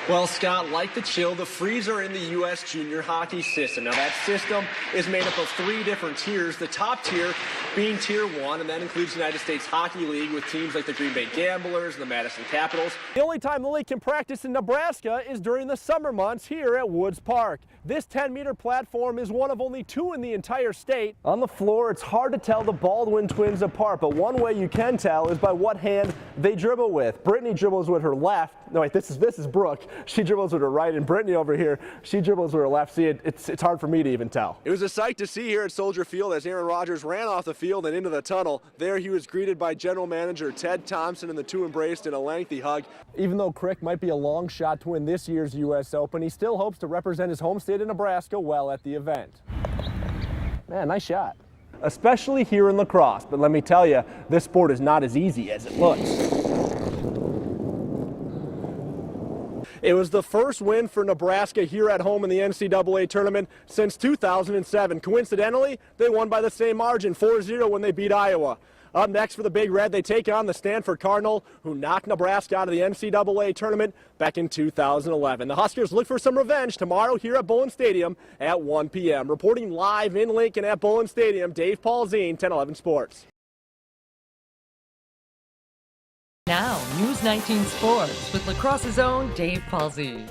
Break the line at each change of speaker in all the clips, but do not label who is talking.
Well, Scott, like the chill, the freeze are in the U.S. junior hockey system. Now, that system is made up of 3 different tiers, the top tier being Tier 1, and that includes the United States Hockey League with teams like the Green Bay Gamblers and the Madison Capitals.
The only time the league can practice in Nebraska is during the summer months here at Woods Park. This 10-meter platform is one of only 2 in the entire state. On the floor, it's hard to tell the Baldwin twins apart, but one way you can tell is by what hand they dribble with. Brittany dribbles with her left. No, wait, this is Brooke. She dribbles with her right, and Brittany over here, she dribbles with her left. See, it's hard for me to even tell.
It was a sight to see here at Soldier Field as Aaron Rodgers ran off the field and into the tunnel. There he was greeted by general manager Ted Thompson, and the two embraced in a lengthy hug.
Even though Crick might be a long shot to win this year's U.S. Open, he still hopes to represent his home state of Nebraska well at the event. Man, nice shot. Especially here in lacrosse, but let me tell you, this sport is not as easy as it looks. It was the first win for Nebraska here at home in the NCAA tournament since 2007. Coincidentally, they won by the same margin, 4-0 when they beat Iowa. Up next for the Big Red, they take on the Stanford Cardinal, who knocked Nebraska out of the NCAA tournament back in 2011. The Huskers look for some revenge tomorrow here at Bowling Stadium at 1 p.m. Reporting live in Lincoln at Bowling Stadium, Dave Polzin, 1011 Sports.
Now, News 19 Sports with lacrosse's own Dave Polzin.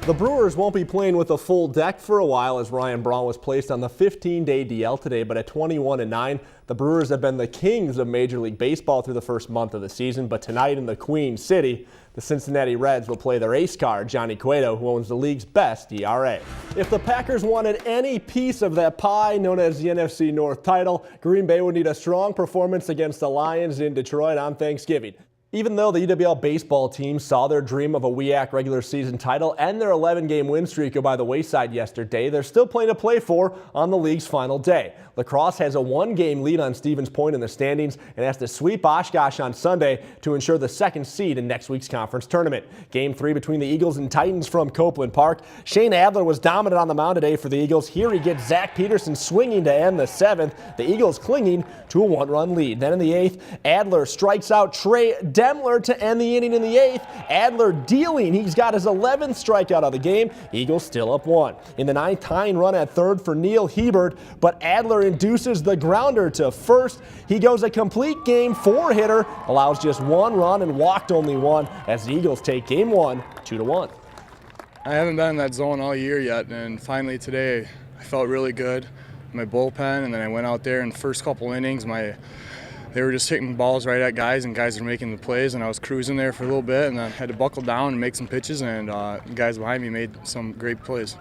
The Brewers won't be playing with a full deck for a while as Ryan Braun was placed on the 15-day DL today, but at 21-9, the Brewers have been the kings of Major League Baseball through the first month of the season, but tonight in the Queen City, the Cincinnati Reds will play their ace card, Johnny Cueto, who owns the league's best ERA. If the Packers wanted any piece of that pie known as the NFC North title, Green Bay would need a strong performance against the Lions in Detroit on Thanksgiving. Even though the UWL baseball team saw their dream of a WEAC regular season title and their 11-game win streak go by the wayside yesterday, there's still plenty to play for on the league's final day. Lacrosse has a 1-game lead on Stevens Point in the standings and has to sweep Oshkosh on Sunday to ensure the 2nd seed in next week's conference tournament. Game 3 between the Eagles and Titans from Copeland Park. Shane Adler was dominant on the mound today for the Eagles. Here he gets Zach Peterson swinging to end the 7th. The Eagles clinging to a 1-run lead. Then in the 8th, Adler strikes out Trey Demler to end the inning in the 8th. Adler dealing. He's got his 11th strikeout of the game. Eagles still up 1. In the 9th, tying run at 3rd for Neil Hebert, but Adler induces the grounder to 1st. He goes a complete game 4-hitter, allows just 1 run and walked only 1 as the Eagles take game 1, 2-1.
I haven't been in that zone all year yet, and finally today I felt really good. My bullpen, and then I went out there in the first couple innings, they were just hitting balls right at guys, and guys were making the plays, and I was cruising there for a little bit, and I had to buckle down and make some pitches, and guys behind me made some great plays.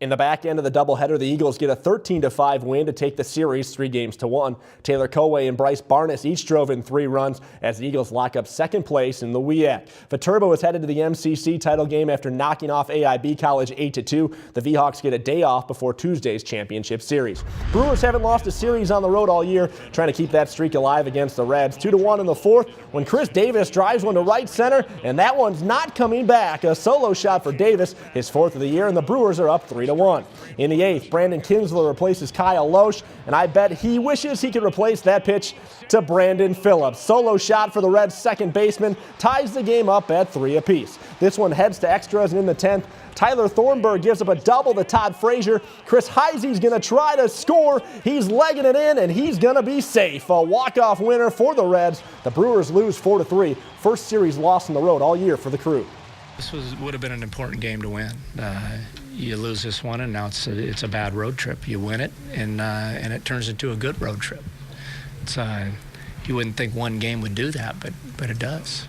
In the back end of the doubleheader, the Eagles get a 13-5 win to take the series 3-1. Taylor Colway and Bryce Barnes each drove in 3 runs as the Eagles lock up 2nd place in the WEAC. Viterbo is headed to the MCC title game after knocking off AIB College 8-2. The V-Hawks get a day off before Tuesday's championship series. Brewers haven't lost a series on the road all year, trying to keep that streak alive against the Reds. 2-1 in the 4th when Chris Davis drives one to right center, and that one's not coming back. A solo shot for Davis, his 4th of the year, and the Brewers are up 3-1. In the 8th, Brandon Kinsler replaces Kyle Loesch, and I bet he wishes he could replace that pitch to Brandon Phillips. Solo shot for the Reds' 2nd baseman ties the game up at 3 apiece. This one heads to extras, and in the 10th, Tyler Thornburg gives up a double to Todd Frazier. Chris Heisey's going to try to score. He's legging it in, and he's going to be safe. A walk-off winner for the Reds. The Brewers lose 4-3. First series loss on the road all year for the Crew.
This would have been an important game to win. You lose this one, and now it's a bad road trip. You win it, and it turns into a good road trip. You wouldn't think one game would do that, but it does.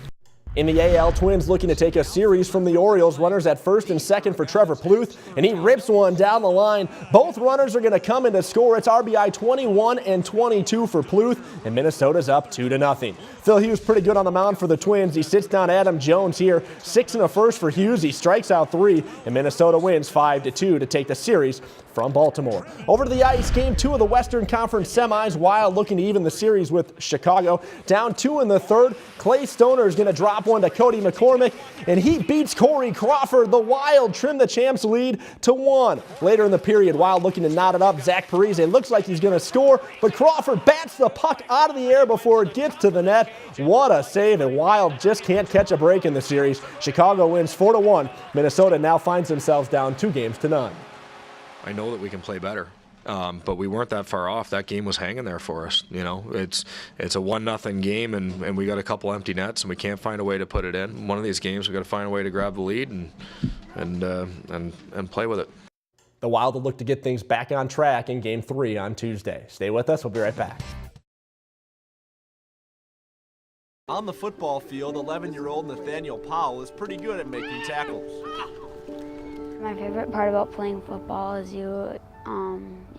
In the AL, Twins looking to take a series from the Orioles. Runners at 1st and 2nd for Trevor Plouffe, and he rips one down the line. Both runners are going to come in to score. It's RBI 21 and 22 for Plouffe, and Minnesota's up 2-0. Phil Hughes pretty good on the mound for the Twins. He sits down Adam Jones here. 6 1/1 for Hughes. He strikes out 3, and Minnesota wins 5-2 to take the series from Baltimore. Over to the ice, game 2 of the Western Conference semis. Wild looking to even the series with Chicago. Down 2 in the third. Clay Stoner is going to drop one to Cody McCormick, and he beats Corey Crawford. The Wild trim the champs lead to 1. Later in the period, Wild looking to knot it up. Zach Parise looks like he's going to score, but Crawford bats the puck out of the air before it gets to the net. What a save, and Wild just can't catch a break in the series. Chicago wins 4-1. Minnesota now finds themselves down 2-0.
I know that we can play better, but we weren't that far off. That game was hanging there for us. You know, it's a 1-0 game, and we got a couple empty nets, and we can't find a way to put it in. One of these games, we got to find a way to grab the lead and play with it.
The Wild will look to get things back on track in Game 3 on Tuesday. Stay with us. We'll be right back.
On the football field, 11-year-old Nathaniel Powell is pretty good at making tackles.
My favorite part about playing football is you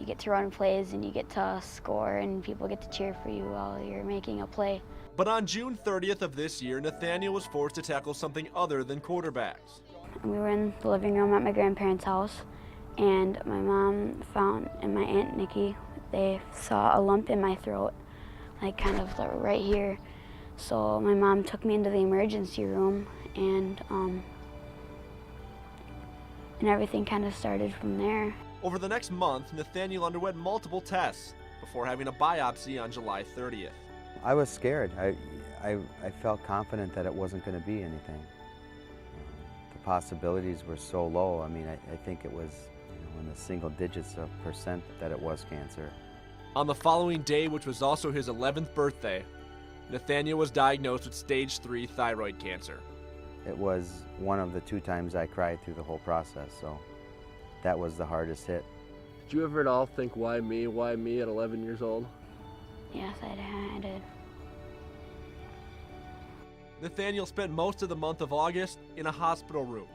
get to run plays and you get to score and people get to cheer for you while you're making a play.
But on June 30th of this year, Nathaniel was forced to tackle something other than quarterbacks.
We were in the living room at my grandparents' house, and my mom and my Aunt Nikki, they saw a lump in my throat, like kind of right here. So my mom took me into the emergency room, and everything kind of started from there.
Over the next month, Nathaniel underwent multiple tests before having a biopsy on July 30th.
I was scared. I felt confident that it wasn't going to be anything. The possibilities were so low. I mean, I think it was in the single digits of % that it was cancer.
On the following day, which was also his 11th birthday, Nathaniel was diagnosed with stage 3 thyroid cancer.
It was one of the 2 times I cried through the whole process, so that was the hardest hit.
Did you ever at all think, why me at 11 years old?
Yes, I did.
Nathaniel spent most of the month of August in a hospital room.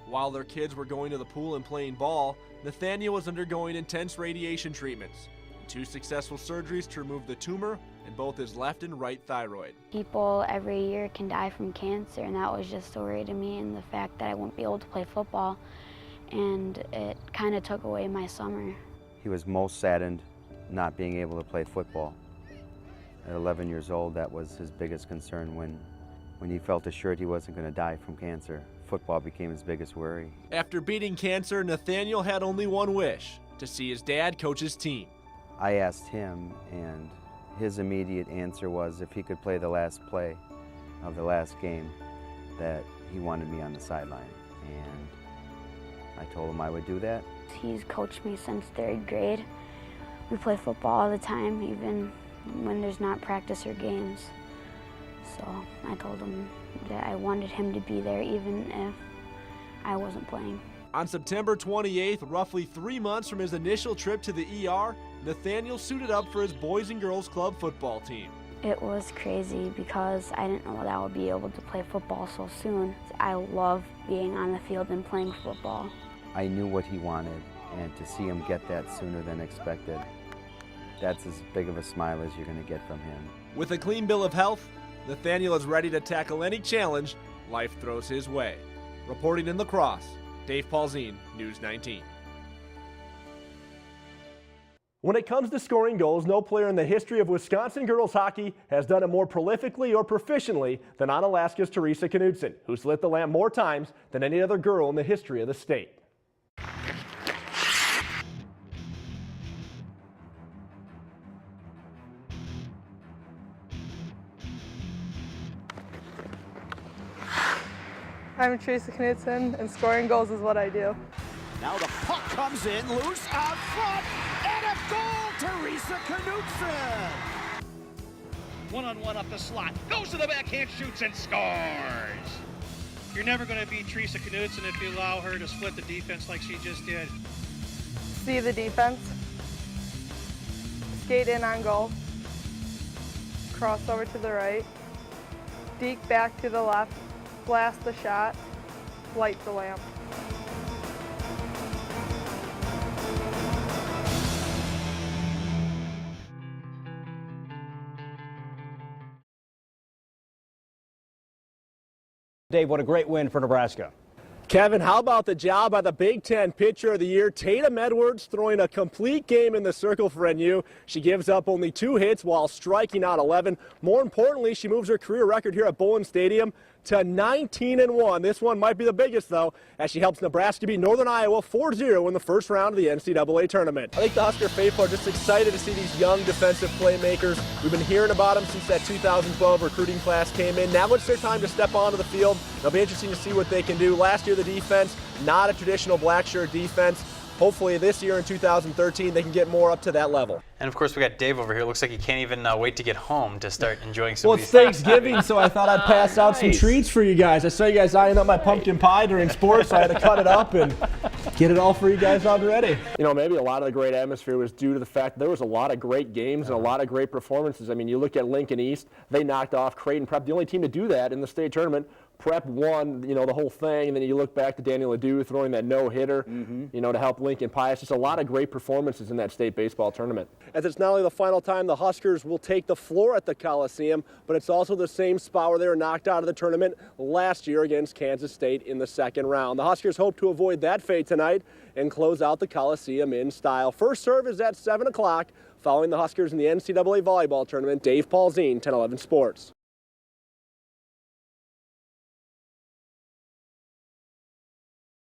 While their kids were going to the pool and playing ball, Nathaniel was undergoing intense radiation treatments, 2 successful surgeries to remove the tumor in both his left and right thyroid.
People every year can die from cancer, and that was just so worry to me, and the fact that I wouldn't be able to play football, and it kind of took away my summer.
He was most saddened not being able to play football. At 11 years old, that was his biggest concern when he felt assured he wasn't going to die from cancer. Football became his biggest worry.
After beating cancer, Nathaniel had only one wish: to see his dad coach his team.
I asked him, and his immediate answer was if he could play the last play of the last game, that he wanted me on the sideline. And I told him I would do that.
He's coached me since 3rd grade. We play football all the time, even when there's not practice or games. So I told him that I wanted him to be there even if I wasn't playing.
On September 28th, roughly 3 months from his initial trip to the ER, Nathaniel suited up for his Boys and Girls Club football team.
It was crazy because I didn't know that I would be able to play football so soon. I love being on the field and playing football.
I knew what he wanted, and to see him get that sooner than expected, that's as big of a smile as you're going to get from him.
With a clean bill of health, Nathaniel is ready to tackle any challenge life throws his way. Reporting in La Crosse, Dave Polzin, News 19.
When it comes to scoring goals, no player in the history of Wisconsin girls hockey has done it more prolifically or proficiently than Onalaska's Teresa Knudsen, who's lit the lamp more times than any other girl in the history of the state.
I'm Teresa Knudsen, and scoring goals is what I do.
Now the puck comes in, loose out front, and a goal, Teresa Knudsen!
One-on-one up the slot, goes to the backhand, shoots and scores! You're never going to beat Teresa Knudsen if you allow her to split the defense like she just did.
See the defense, skate in on goal, cross over to the right, deke back to the left, blast the shot, light the lamp.
Dave, what a great win for Nebraska.
Kevin, how about the job by the Big Ten Pitcher of the Year, Tatum Edwards, throwing a complete game in the circle for NU. She gives up only 2 hits while striking out 11. More importantly, she moves her career record here at Bowling Stadium to 19-1. This one might be the biggest, though, as she helps Nebraska beat Northern Iowa 4-0 in the first round of the NCAA tournament. I think the Husker faithful are just excited to see these young defensive playmakers. We've been hearing about them since that 2012 recruiting class came in. Now it's their time to step onto the field. It'll be interesting to see what they can do. Last year, the defense, not a traditional black shirt defense. Hopefully this year in 2013, they can get more up to that level.
And of course, we got Dave over here. Looks like he can't even wait to get home to start enjoying some of these.
Well, it's Thanksgiving, so I thought I'd pass out some treats for you guys. I saw you guys eyeing up my pumpkin pie during sports, so I had to cut it up and get it all for you guys already. You know, maybe a lot of the great atmosphere was due to the fact that there was a lot of great games and a lot of great performances. I mean, you look at Lincoln East, they knocked off Creighton Prep, the only team to do that in the state tournament. Prep won, you know, the whole thing, and then you look back to Daniel Adu throwing that no-hitter, you know, to help Lincoln Pius. Just a lot of great performances in that state baseball tournament. As it's not only the final time the Huskers will take the floor at the Coliseum, but it's also the same spot where they were knocked out of the tournament last year against Kansas State in the second round. The Huskers hope to avoid that fate tonight and close out the Coliseum in style. First serve is at 7 o'clock, following the Huskers in the NCAA volleyball tournament. Dave Polzin, 1011 Sports.